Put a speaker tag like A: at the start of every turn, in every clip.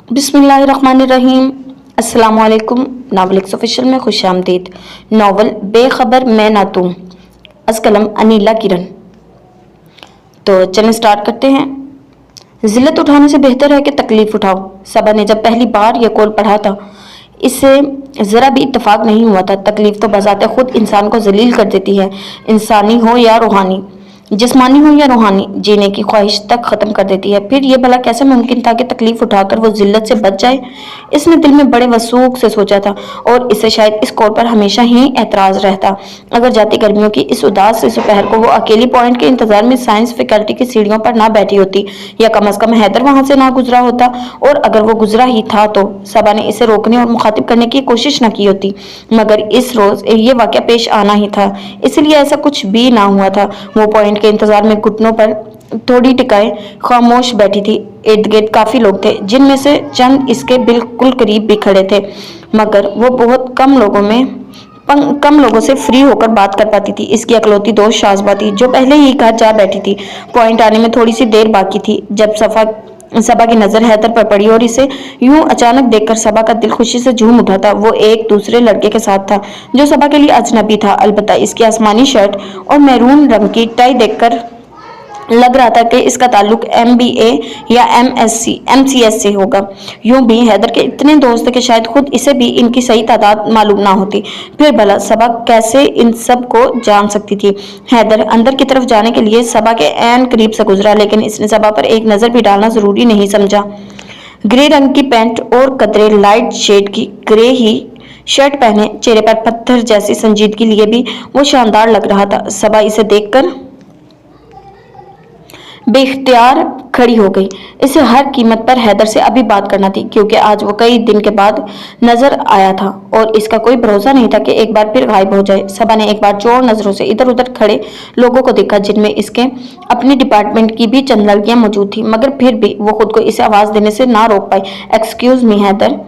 A: बिस्मिल्लाहिर्रहमानिर्रहीम। अस्सलाम वालेकुम। नावलिक्स ऑफिशियल में खुश आमदीद। नावल बेखबर मैं ना तुम, अज कलम अनीला किरण। तो चलें स्टार्ट करते हैं। जिल्लत उठाने से बेहतर है कि तकलीफ उठाओ। सबा ने जब पहली बार यह कौल पढ़ा था, इससे ज़रा भी इत्तेफाक नहीं हुआ था। तकलीफ तो बजाते खुद इंसान को जलील कर देती है, इंसानी हो या रूहानी, जिस्मानी हो या रूहानी, जीने की ख्वाहिश तक ख़त्म कर देती है। फिर ये भला कैसे मुमकिन था कि तकलीफ उठाकर वो जिल्लत से बच जाए? इसने दिल में बड़े वसूख से सोचा था और इससे शायद इस कौल पर हमेशा ही एतराज़ रहता। अगर जाती गर्मियों की इस उदास से दोपहर को वो अकेली पॉइंट के इंतजार में साइंस फैकल्टी की सीढ़ियों पर ना बैठी होती, या कम अज़ कम हैदर वहाँ से ना गुजरा होता, और अगर वो गुजरा ही था तो सबा ने इसे रोकने और मुखातिब करने की कोशिश न की होती। मगर इस रोज़ ये वाक़या पेश आना ही था, इसलिए ऐसा कुछ भी ना हुआ था। वो पॉइंट के इंतजार में घुटनों पर थोड़ी टिकाए खामोश बैठी थी। इर्द गिर्द काफ़ी लोग थे, जिनमें से चंद इसके बिल्कुल करीब भी खड़े थे, मगर वो बहुत कम लोगों से फ्री होकर बात कर पाती थी। इसकी अकलौती दोस्त शाज़बा थी, जो पहले ही घर जा बैठी थी। पॉइंट आने में थोड़ी सी देर बाकी थी जब सबा की नजर हैदर पर पड़ी और इसे यूं अचानक देखकर सबा का दिल खुशी से झूम उठा था। वो एक दूसरे लड़के के साथ था जो सबा के लिए अजनबी था। अलबत्ता इसकी आसमानी शर्ट और मैरून रंग की टाई देखकर लग रहा था कि इसका ताल्लुक MBA या MCS से होगा। यूं भी हैदर के इतने दोस्त थे कि शायद खुद इसे भी इनकी सही तादाद मालूम ना होती। फिर भला सबा कैसे इन सब को जान सकती थी? हैदर अंदर की तरफ जाने के लिए सबा के ऐन करीब से गुजरा, लेकिन इसने सबा पर एक नज़र भी डालना जरूरी नहीं समझा। ग्रे रंग की पैंट और कतरे लाइट शेड की ग्रे ही शर्ट पहने, चेहरे पर पत्थर जैसी संजीदगी लिए भी वो शानदार लग रहा था। सबा इसे देखकर बेख्तियार खड़ी हो गई। इसे हर कीमत पर हैदर से अभी बात करना थी, क्योंकि आज वो कई दिन के बाद नजर आया था और इसका कोई भरोसा नहीं था कि एक बार फिर गायब हो जाए। सबा ने एक बार चोर नजरों से इधर उधर खड़े लोगों को देखा, जिनमें इसके अपने डिपार्टमेंट की भी चंद लड़कियां मौजूद थी, मगर फिर भी वो खुद को इसे आवाज देने से ना रोक पाई। एक्सक्यूज मी हैदर,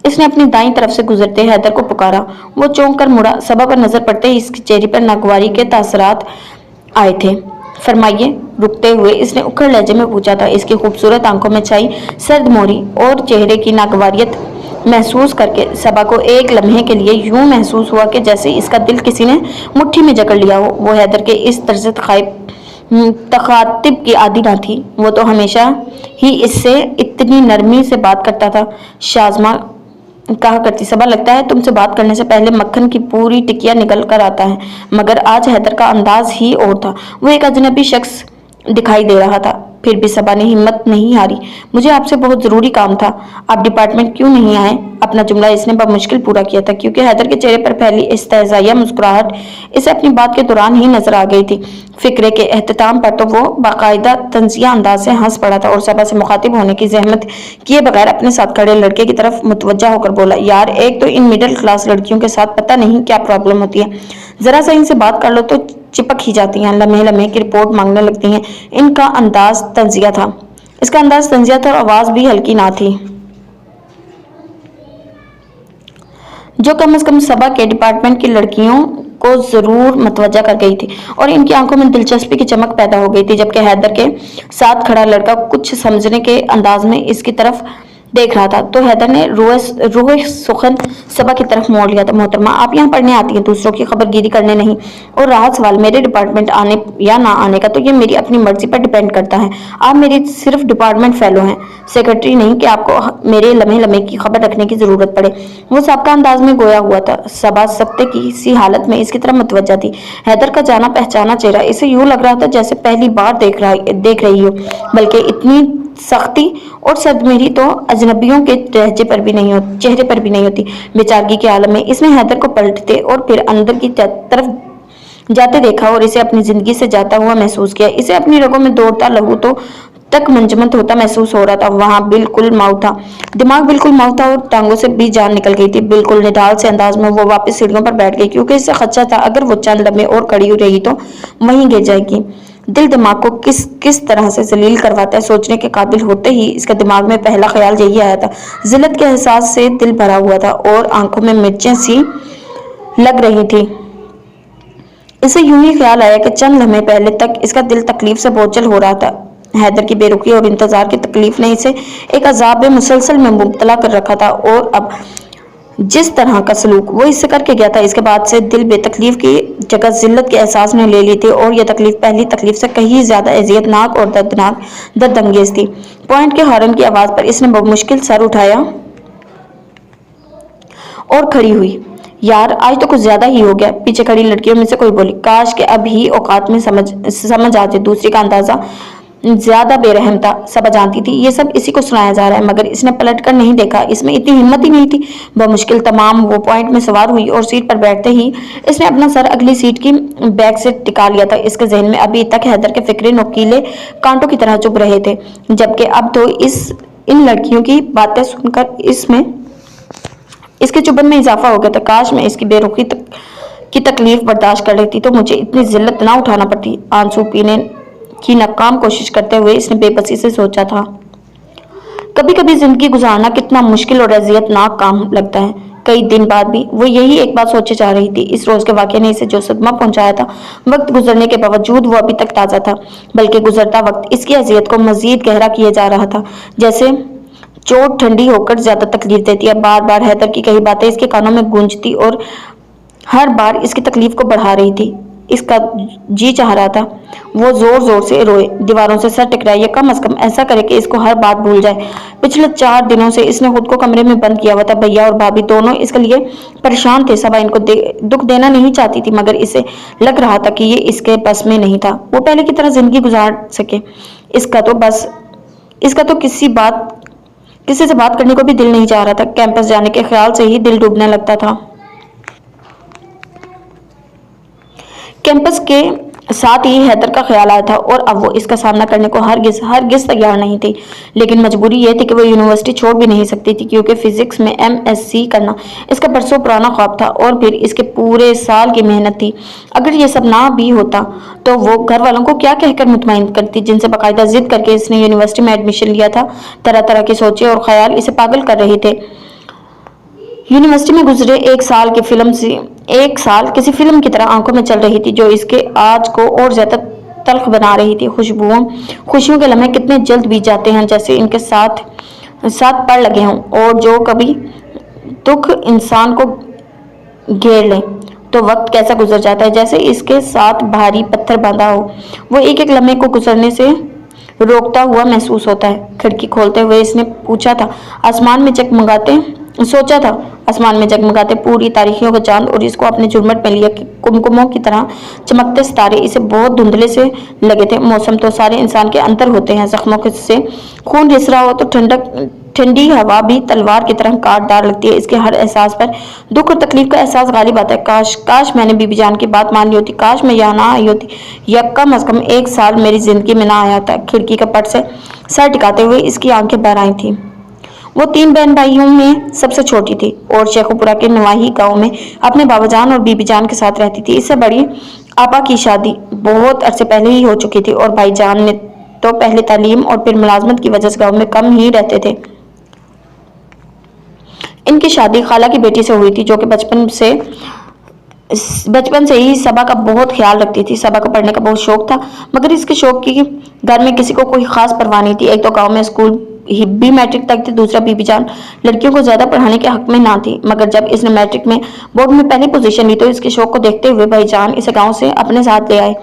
A: इसने अपनी दाईं तरफ से गुजरते हैदर को पुकारा। वो चौंक कर मुड़ा। सबा पर नजर पड़ते ही इसके चेहरे पर नागवारी के तासरात आए थे। फरमाइए, रुकते हुए इसने उखड़ लहजे में पूछा था। इसकी खूबसूरत आंखों में छाई सर्द मोरी और चेहरे की नागवारियत महसूस करके सबा को एक लम्हे के लिए यूं महसूस हुआ कि जैसे इसका दिल किसी ने मुट्ठी में जकड़ लिया हो। वो हैदर के इस तर्ज तखातिब की आदी ना थी। वो तो हमेशा ही इससे इतनी नरमी से बात करता था। शाज़मा कहा करती, सबा लगता है तुमसे बात करने से पहले मक्खन की पूरी टिकिया निकल कर आता है। मगर आज हैदर का अंदाज ही और था। वो एक अजनबी शख्स दिखाई दे रहा था। फिर भी सबा ने हिम्मत नहीं हारी। मुझे आपसे बहुत जरूरी काम था। आप डिपार्टमेंट क्यों नहीं आए? अपना जुमला इसने बमुश्किल पूरा किया था, क्योंकि हैदर के चेहरे पर फैली इस्तेज़ाइया मुस्कुराहट इसे अपनी बात के दौरान ही नजर आ गई थी। फिक्रे के एहतमाम पर तो वो बाकायदा तंजिया अंदाज से हंस पड़ा था और सबा से मुखातिब होने की जहमत किए बगैर अपने साथ खड़े लड़के की तरफ मुतवज्जा होकर बोला, यार एक तो इन मिडिल क्लास लड़कियों के साथ पता नहीं क्या प्रॉब्लम होती है, जरा सा इनसे बात कर लो तो चिपक ही जाती हैं, लम्हे लम्हे की रिपोर्ट मांगने लगती हैं। इनका अंदाज तंजिया था। इसका अंदाज तंजिया था और आवाज भी हल्की ना थी, जो कम से कम सबा के डिपार्टमेंट की लड़कियों को जरूर मतवज्जा कर गई थी और इनकी आंखों में दिलचस्पी की चमक पैदा हो गई थी। जबकि हैदर के साथ खड़ा लड़का कुछ समझने के अंदाज में इसकी तरफ देख रहा था, तो हैदर ने रूह सुखन सबा की तरफ मोड़ लिया था। मोहतरमा, आप यहाँ पढ़ने आती हैं, दूसरों की खबरगिरी करने नहीं। और रहा सवाल मेरे डिपार्टमेंट आने या ना आने का, तो ये मेरी अपनी मर्जी पर डिपेंड करता है। आप मेरी सिर्फ डिपार्टमेंट फेलो हैं, सेक्रेटरी नहीं कि आपको मेरे लम्हे लम्हे की खबर रखने की जरूरत पड़े। वो सबका अंदाज में गोया हुआ था। सबा सख्ते की सी हालत में इसकी तरफ मुतवज्जा थी। हैदर का जाना पहचाना चेहरा इसे यूं लग रहा था जैसे पहली बार देख रही हो, बल्कि इतनी सख्ती और सदमेरी तो अजनबियों के चेहरे पर भी नहीं होती। बेचारगी के आलम में इसने हैदर को पलटते और फिर अंदर की तरफ जाते देखा और इसे अपनी जिंदगी से जाता हुआ महसूस किया। इसे अपनी रगों में दौड़ता लहू तो तक मंजमद होता महसूस हो रहा था। वहां बिल्कुल माउथ था, दिमाग बिल्कुल माउथ था और टांगों से भी जान निकल गई थी। बिल्कुल निढाल से अंदाज में वो वापस सीढ़ियों पर बैठ गई, क्योंकि इसे खदशा था अगर वो चंद लम्हे और खड़ी रही तो वहीं गिर जाएगी। दिल दिमाग को किस तरह से जलील करवाता है, सोचने के काबिल होते ही इसके दिमाग में पहला ख्याल यही आया था। जिल्लत के एहसास से दिल भरा हुआ था और आंखों में मिर्चें सी लग रही थी। इसे यूं ही ख्याल आया कि चंद लम्हे पहले तक इसका दिल तकलीफ से बोझल हो रहा था। हैदर की बेरुखी और इंतजार की तकलीफ ने इसे एक अजाब मुसलसल में मुब्तला कर रखा था, और अब जिस तरह का सलूक वो इससे करके गया था, इसके बाद से दिल बेतकलीफ की जगह जिल्लत के एहसास ने ले ली थी, और यह तकलीफ पहली तकलीफ से कहीं ज्यादा अजियतनाक और दर्दंगेज थी। पॉइंट के हॉर्न की आवाज पर इसने मुश्किल सर उठाया और खड़ी हुई। यार आज तो कुछ ज्यादा ही हो गया, पीछे खड़ी लड़कियों में से कोई बोली। काश के अब ही औकात में समझ आते। दूसरी का अंदाजा ज्यादा बेरहम था। सबा जानती थी ये सब इसी को सुनाया जा रहा है, मगर इसने पलट कर नहीं देखा। इसमें इतनी हिम्मत ही नहीं थी। बमुश्किल तमाम वो पॉइंट में सवार हुई और सीट पर बैठते ही इसने अपना सर अगली सीट की बैग से टिका लिया था। इसके जहन में अभी तक हैदर के फिक्रे नोकीले कांटों की तरह चुभ रहे थे, जबकि अब तो इन लड़कियों की बातें सुनकर इसके चुभन में इजाफा हो गया था। काश मैं इसकी बेरुखी की तकलीफ बर्दाश्त कर लेती तो मुझे इतनी जिल्लत ना उठाना पड़ती। आंसू पीने की नाकाम कोशिश करते हुए इसने बेबसी से सोचा था। कभी कभी जिंदगी गुजारना कितना मुश्किल और अजियतनाक काम लगता है। कई दिन बाद भी वो यही एक बात सोचे जा रही थी। इस रोज के वाकये ने इसे जो सदमा पहुंचाया था, वक्त गुजरने के बावजूद वो अभी तक ताजा था, बल्कि गुजरता वक्त इसकी अजियत को मजीद गहरा किए जा रहा था। जैसे चोट ठंडी होकर ज्यादा तकलीफ देती है। बार बार हैदर की कई बातें इसके कानों में गूंजती और हर बार इसकी तकलीफ को बढ़ा रही थी। इसका जी चाह रहा था वो जोर जोर से रोए, दीवारों से सर टकराए, या कम से कम ऐसा करे कि इसको हर बात भूल जाए। पिछले 4 दिनों से इसने खुद को कमरे में बंद किया हुआ था। भैया और भाभी दोनों इसके लिए परेशान थे। सबा इनको दुख देना नहीं चाहती थी, मगर इसे लग रहा था कि ये इसके बस में नहीं था वो पहले की तरह जिंदगी गुजार सके। इसका तो किसी से बात करने को भी दिल नहीं चाह रहा था। कैंपस जाने के ख्याल से ही दिल डूबने लगता था। कैंपस के साथ ही हैदर का ख्याल आया था, और अब वो इसका सामना करने को हरगिज तैयार नहीं थी। लेकिन मजबूरी ये थी कि वो यूनिवर्सिटी छोड़ भी नहीं सकती थी, क्योंकि फिजिक्स में MSc करना इसका बरसों पुराना ख्वाब था, और फिर इसके पूरे साल की मेहनत थी। अगर ये सब ना भी होता तो वो घर वालों को क्या कहकर मुतमईन करती, जिनसे बाकायदा जिद करके इसने यूनिवर्सिटी में एडमिशन लिया था। तरह तरह की सोचें और ख्याल इसे पागल कर रहे थे। यूनिवर्सिटी में गुजरे एक साल किसी फिल्म की तरह आंखों में चल रही थी, जो इसके आज को और ज्यादा तल्ख बना रही थी। खुशियों के लम्हे कितने जल्द बीत जाते हैं, जैसे इनके साथ पड़ लगे हों, और जो कभी दुख इंसान को घेर ले तो वक्त कैसा गुजर जाता है, जैसे इसके साथ भारी पत्थर बांधा हो। वो एक एक लम्हे को गुजरने से रोकता हुआ महसूस होता है। खिड़की खोलते हुए इसने सोचा था आसमान में जगमगाते पूरी तारीखियों का चांद, और इसको अपने झुरमट में लिया कुमकुमों की तरह चमकते सितारे इसे बहुत धुंधले से लगे थे। मौसम तो सारे इंसान के अंतर होते हैं। जख्मों से खून रिस रहा हो तो ठंडी हवा भी तलवार की तरह काटदार लगती है। इसके हर एहसास पर दुख और तकलीफ का एहसास गालिब आता है। काश मैंने बीबी जान की बात मान ली होती, काश मैं यहाँ ना आई होती, या कम से कम एक साल मेरी जिंदगी में ना आया था। खिड़की का पट से सर टिकाते हुए इसकी आंखें भर आई थी। वो 3 बहन भाइयों में सबसे छोटी थी, और शेखुपुरा के नवाही गांव में अपने बाबाजान और बीबी जान के साथ रहती थी। इससे बड़ी आपा की शादी बहुत अरसे पहले ही हो चुकी थी, और भाईजान ने तो पहले तालीम और फिर मुलाजमत की वजह से गाँव में कम ही रहते थे। इनकी शादी खाला की बेटी से हुई थी, जो कि बचपन से ही सबा का बहुत ख्याल रखती थी। सबा को पढ़ने का बहुत शौक था, मगर इसके शौक की घर में किसी को कोई खास परवाह नहीं थी। एक तो गांव में स्कूल भी मैट्रिक तक थी, दूसरा बीबी जान लड़कियों को ज्यादा पढ़ाने के हक में ना थी। मगर जब इसने मैट्रिक में बोर्ड में पहली पोजीशन ली तो इसके शौक को देखते हुए भाईजान इसे गाँव से अपने साथ ले आए।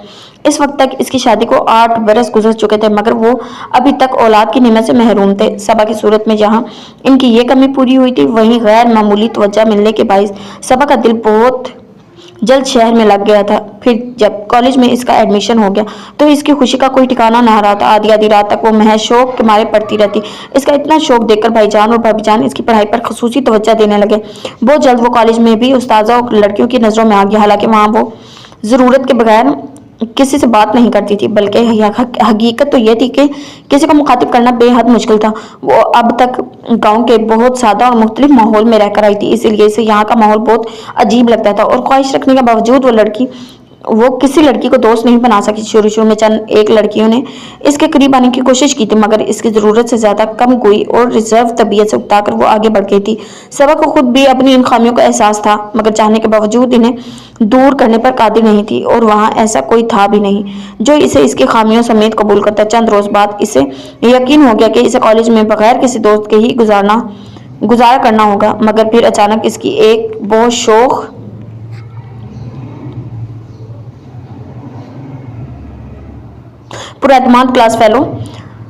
A: इस वक्त तक इसकी शादी को 8 बरस गुजर चुके थे, मगर वो अभी तक औलाद की नेमत से महरूम थे। सबा की सूरत में जहाँ इनकी ये कमी पूरी हुई थी, वहीं गैर मामूली तवज्जो मिलने के बाइस सबा का दिल बहुत जल्द शहर में लग गया था। फिर जब कॉलेज में इसका एडमिशन हो गया तो इसकी खुशी का कोई ठिकाना ना रहा था। आधी आधी रात तक वो महज शौक के मारे पढ़ती रहती। इसका इतना शौक देखकर भाईजान और भाभीजान इसकी पढ़ाई पर खसूसी तवज्जो देने लगे। बहुत जल्द वो कॉलेज में भी उस्ताजा और लड़कियों की नजरों में आ गया। हालांकि वहाँ वो जरूरत के बगैर किसी से बात नहीं करती थी, बल्कि हकीकत तो यह थी कि किसी को मुखातिब करना बेहद मुश्किल था। वो अब तक गांव के बहुत सादा और मुख्तलिफ माहौल में रहकर आई थी, इसीलिए इसे यहाँ का माहौल बहुत अजीब लगता था, और ख्वाहिश रखने के बावजूद वो लड़की وہ کسی لڑکی کو دوست نہیں بنا سکی۔ شروع میں چند ایک لڑکیوں نے اس کے قریب آنے کی کوشش کی تھی، مگر اس کی ضرورت سے زیادہ کم گوئی اور ریزرو طبیعت سے اکتا کر وہ آگے بڑھ گئی تھی۔ صبا کو خود بھی اپنی ان خامیوں کا احساس تھا، مگر چاہنے کے باوجود انہیں دور کرنے پر قادر نہیں تھی، اور وہاں ایسا کوئی تھا بھی نہیں جو اسے اس کی خامیوں سمیت قبول کرتا۔ چند روز بعد اسے یقین ہو گیا کہ اسے کالج میں بغیر کسی دوست کے ہی گزارا کرنا ہوگا، مگر پھر اچانک اس کی ایک بہت شوخ پراعتماد کلاس فیلو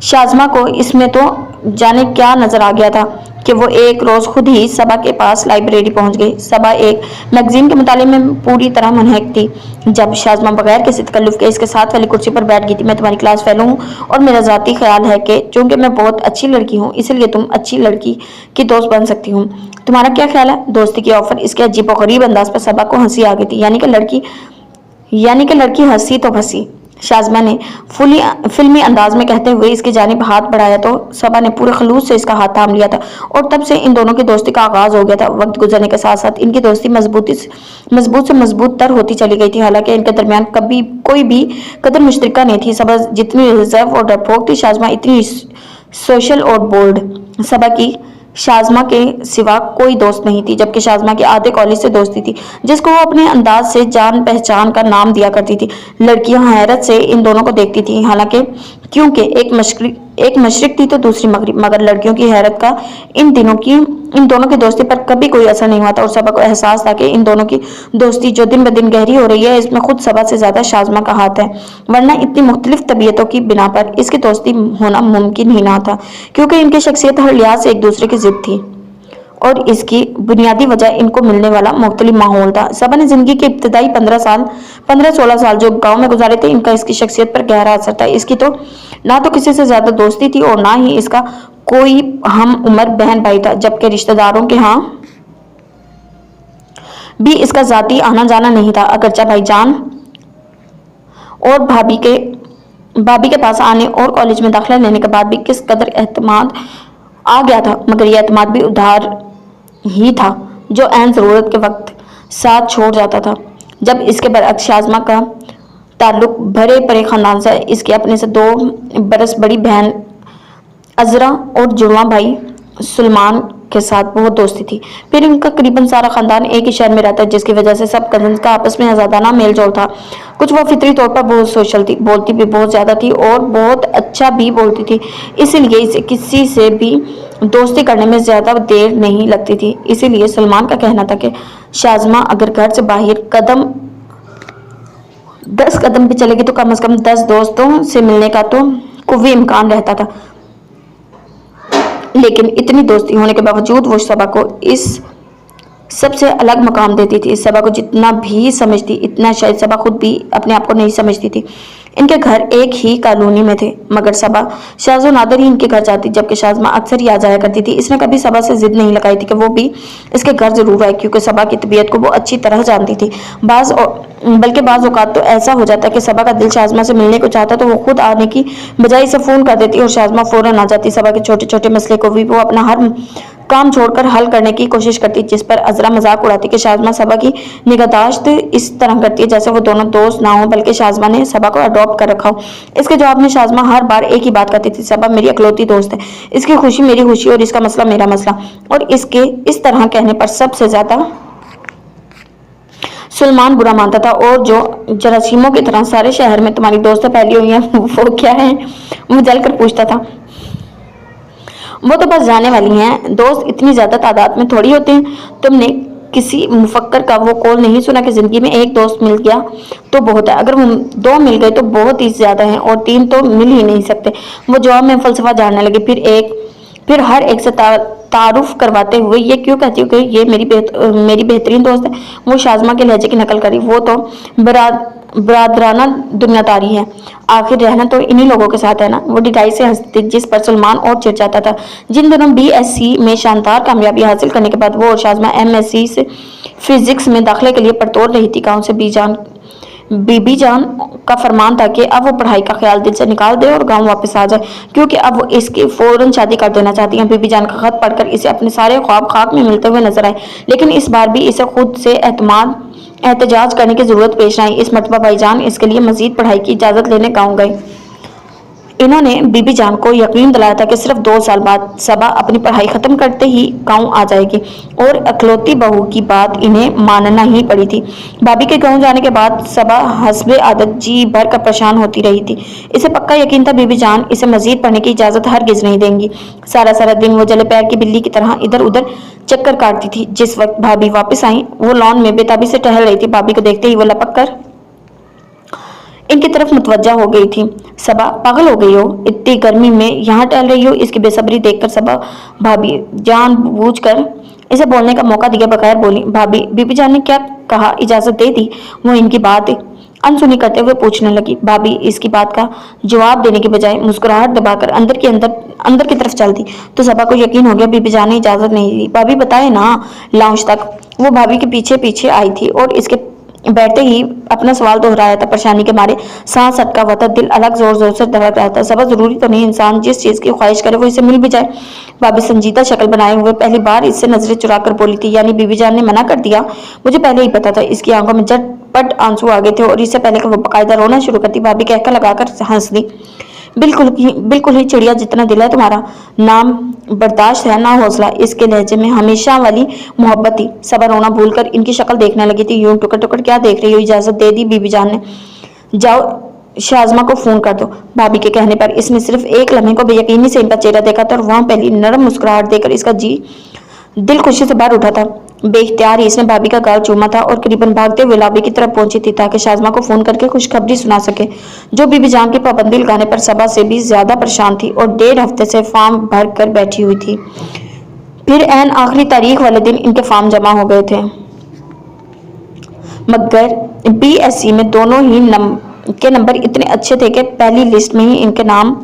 A: شازمہ کو اس میں تو جانے کیا نظر آ گیا تھا کہ وہ ایک روز خود ہی صبا کے پاس لائبریری پہنچ گئی۔ صبا ایک میگزین کے مطالعے میں پوری طرح منہمک تھی جب شازمہ بغیر کسی تکلف کے اس کے ساتھ والی کرسی پر بیٹھ گئی تھی۔ میں تمہاری کلاس فیلو ہوں اور میرا ذاتی خیال ہے کہ چونکہ میں بہت اچھی لڑکی ہوں اس لیے تم اچھی لڑکی کی دوست بن سکتی ہوں۔ تمہارا کیا خیال ہے؟ دوستی کی آفر اس کے عجیب و غریب انداز پر صبا کو ہنسی آ گئی تھی۔ یعنی کہ لڑکی ہنسی تو پھنسی، شازمہ نے فلمی انداز میں کہتے ہوئے اس کی جانب ہاتھ بڑھایا تو صبا نے پورے خلوص سے اس کا ہاتھ تھام لیا تھا، اور تب سے ان دونوں کی دوستی کا آغاز ہو گیا تھا۔ وقت گزرنے کے ساتھ ساتھ ان کی دوستی مضبوط سے مضبوط تر ہوتی چلی گئی تھی، حالانکہ ان کے درمیان کبھی کوئی بھی قدر مشترکہ نہیں تھی۔ صبا جتنی ریزرو اور ڈرپوک تھی، شازمہ اتنی سوشل اور بولڈ۔ صبا کی شازمہ کے سوا کوئی دوست نہیں تھی، جبکہ شازمہ کی آدھے کالج سے دوستی تھی جس کو وہ اپنے انداز سے جان پہچان کا نام دیا کرتی تھی۔ لڑکیاں حیرت سے ان دونوں کو دیکھتی تھیں، حالانکہ کیونکہ ایک مشرق تھی تو دوسری مغرب، مگر لڑکیوں کی حیرت کا ان دونوں کی دوستی پر کبھی کوئی اثر نہیں ہوا تھا، اور صبا کو احساس تھا کہ ان دونوں کی دوستی جو دن بدن گہری ہو رہی ہے اس میں خود صبا سے زیادہ شازمہ کا ہاتھ ہے، ورنہ اتنی مختلف طبیعتوں کی بنا پر اس کی دوستی ہونا ممکن ہی نہ تھا، کیونکہ ان کی شخصیت ہر لحاظ سے ایک دوسرے کی ضد تھی، اور اس کی بنیادی وجہ ان کو ملنے والا مختلف ماحول تھا۔ صبا نے زندگی کے ابتدائی 15-16 سال جو گاؤں میں گزارے تھے، ان کا اس کی شخصیت پر گہرا اثر تھا۔ اس کی تو نہ تو کسی سے زیادہ دوستی تھی اور نہ ہی اس کا کوئی ہم عمر بہن بھائی تھا، جبکہ رشتہ داروں کے ہاں بھی اس کا ذاتی آنا جانا نہیں تھا، اگرچہ بھائی جان اور بھابھی کے پاس آنے اور کالج میں داخلہ لینے کے بعد بھی کس قدر اعتماد آ گیا تھا، مگر یہ اعتماد بھی ادھار ہی تھا جو عین ضرورت کے وقت ساتھ چھوڑ جاتا تھا۔ جب اس کے برعکس شازمہ کا تعلق بھرے پڑے خاندان سے، اس کی اپنے سے 2 برس بڑی بہن عذرا اور جڑواں بھائی سلمان کے ساتھ بہت دوستی تھی۔ پھر ان کا قریباً سارا خاندان ایک ہی شہر میں رہتا ہے، جس کی وجہ سے سب کزنز کا آپس میں آزادانہ میل جول تھا۔ کچھ وہ فطری طور پر بہت سوشل تھی، بولتی بھی بہت زیادہ تھی اور بہت اچھا بھی بولتی تھی، اسی لیے اسے کسی سے بھی دوستی کرنے میں زیادہ دیر نہیں لگتی تھی۔ اسی لیے سلمان کا کہنا تھا کہ شازمہ اگر گھر سے باہر 10 قدم بھی چلے گی تو کم از کم 10 دوستوں سے ملنے کا تو قوی امکان رہتا تھا، لیکن اتنی دوستی ہونے کے باوجود وہ صبا کو اس سب سے الگ مقام دیتی تھی۔ صبا کو جتنا بھی سمجھتی اتنا شاید صبا خود بھی اپنے آپ کو نہیں سمجھتی تھی۔ ان کے گھر ایک ہی کالونی میں تھے، مگر صبا شاز و نادر ہی ان کے گھر جاتی، جبکہ شازمہ اکثر ہی آ جایا کرتی تھی۔ اس نے کبھی صبا سے ضد نہیں لگائی تھی کہ وہ بھی اس کے گھر ضرور آئے، کیونکہ صبا کی طبیعت کو وہ اچھی طرح جانتی تھی۔ بلکہ بعض اوقات تو ایسا ہو جاتا کہ صبا کا دل شازمہ سے ملنے کو چاہتا تو وہ خود آنے کی بجائے اسے فون کر دیتی اور شازمہ فوراً آ جاتی۔ صبا کے چھوٹے چھوٹے مسئلے کو بھی وہ اپنا ہر کام چھوڑ کر حل کرنے کی کوشش کرتی، جس پر عذرا مذاق اڑاتی کہ شازمہ صبا کی نگہداشت اس طرح کرتی ہے جیسے وہ دونوں دوست نہ ہوں بلکہ شازمہ نے صبا کو اڈاپٹ کر رکھا ہو۔ اس کے جواب میں شازمہ ہر بار ایک ہی بات کرتی تھی: صبا میری اکلوتی دوست ہے، اس کی خوشی میری خوشی اور اس کا مسئلہ میرا مسئلہ۔ اور اس کے اس طرح کہنے پر سب سے زیادہ سلمان برا مانتا تھا، اور جو جراثیموں کی طرح سارے شہر میں تمہاری دوستیں پھیلی ہوئی ہیں وہ کیا ہیں، وہ جل کر پوچھتا تھا۔ وہ تو بس جانے والی ہیں، دوست اتنی زیادہ تعداد میں تھوڑی ہوتے ہیں۔ تم نے کسی مفکر کا وہ قول نہیں سنا کہ زندگی میں ایک دوست مل گیا تو بہت ہے، اگر 2 مل گئے تو بہت ہی زیادہ ہیں، اور 3 تو مل ہی نہیں سکتے۔ وہ جواب میں فلسفہ جھاڑنے لگی، پھر ہر ایک سے تعارف کرواتے ہوئے یہ کیوں کہتی ہو کہ یہ میری بہترین دوست ہے؟ وہ شازمہ کے لہجے کی نقل کری، وہ تو برادرانہ دنیا داری ہے، آخر رہنا تو انہی لوگوں کے ساتھ ہے نا۔ وہ ڈٹائی سے ہنستی تھی، جس پر سلمان اور چڑ جاتا تھا۔ جن دنوں BSc میں شاندار کامیابی حاصل کرنے کے بعد وہ اور شازمہ MSc سے فزکس میں داخلے کے لیے پڑتور رہی تھی، گاؤں سے بی بی جان کا فرمان تھا کہ اب وہ پڑھائی کا خیال دل سے نکال دے اور گاؤں واپس آ جائے، کیونکہ اب وہ اس کی فوراً شادی کر دینا چاہتی ہیں۔ بی بی جان کا خط پڑھ کر اسے اپنے سارے خواب خاک میں ملتے ہوئے نظر آئے، لیکن اس بار بھی اسے خود سے اعتماد एहतजाज करने की जरूरत पेश आई। इस मरतबा भाईजान इसके लिए मजीद पढ़ाई की इजाजत लेने गाँव गए। इन्होंने बीबी जान को यकीन दिलाया था कि सिर्फ 2 साल बाद सबा अपनी पढ़ाई खत्म करते ही गांव आ जाएगी और अकलौती बहू की बात इन्हें मानना ही पड़ी थी। भाभी के गांव जाने के बाद सबा हस्बे आदत जी भर कर परेशान होती रही थी। इसे पक्का यकीन था बीबी जान इसे मजीद पढ़ने की इजाजत हरगिज नहीं देंगी। सारा सारा दिन वो जले पैर की बिल्ली की तरह इधर उधर चक्कर काटती थी। जिस वक्त भाभी वापस आई वो लॉन में बेताबी से टहल रही थी। भाभी को देखते ही वो लपक कर इनकी तरफ मुतवज्जा हो गई थी। सबा पागल हो गई हो, इतनी गर्मी में यहाँ टहल रही हो। इसकी बेसब्री देखकर सबा भाभी जानबूझकर इसे बोलने का मौका दिए बगैर बोली। भाभी बीबी जान ने क्या कहा, इजाजत दे दी? वो इनकी बात अनसुनी करते हुए पूछने लगी। भाभी इसकी बात का जवाब देने के बजाय मुस्कुराहट दबाकर अंदर की तरफ चल दी तो सबा को यकीन हो गया बीबी जान ने इजाजत नहीं दी। भाभी बताए ना। लाउंज तक वो भाभी के पीछे पीछे आई थी और इसके बैठते ही अपना सवाल दोहराया था। परेशानी के मारे सांस अटका हुआ था, दिल अलग जोर जोर से धड़क रहा था। सबा जरूरी तो नहीं इंसान जिस चीज की ख्वाहिश करे वो इसे मिल भी जाए। भाभी संजीदा शक्ल बनाए हुए पहली बार इससे नजरें चुरा कर बोली थी। यानी बीबी जान ने मना कर दिया? मुझे पहले ही पता था। इसकी आंखों में झटपट आंसू आ गए थे और इससे पहले कि वो बाकायदा रोना शुरू करती भाभी कहकर लगाकर हंस दी। बिल्कुल ही चिड़िया जितना दिल है तुम्हारा, नाम बर्दाश्त है ना हौसला। इसके लहजे में हमेशा वाली मोहब्बत थी। सबा रोना भूलकर इनकी शक्ल देखने लगी थी। यूं टुकड़ टुकड़ क्या देख रही हो? इजाजत दे दी बीबी जान ने। जाओ शाजमा को फोन कर दो। भाभी के कहने पर इसने सिर्फ एक लम्हे को बेयकीनी से इनका चेहरा देखा था और वहां पहली नरम मुस्कुराहट देकर इसका दिल खुशी से भर उठा था। बेख्तियार ही इसने भाभी का गाल चूमा था और करीबन भागते हुए लॉबी की तरफ पहुंची थी ताकि शाजमा को फोन करके खुशखबरी सुना सके, जो बीबी जान की पाबंदी लगाने पर सबा से भी ज्यादा परेशान थी और 1.5 हफ्ते से फॉर्म भर कर बैठी हुई थी। फिर एन आखिरी तारीख वाले दिन इनके फॉर्म जमा हो गए थे, मगर BSc में दोनों ही के नंबर इतने अच्छे थे कि पहली लिस्ट में ही इनके नाम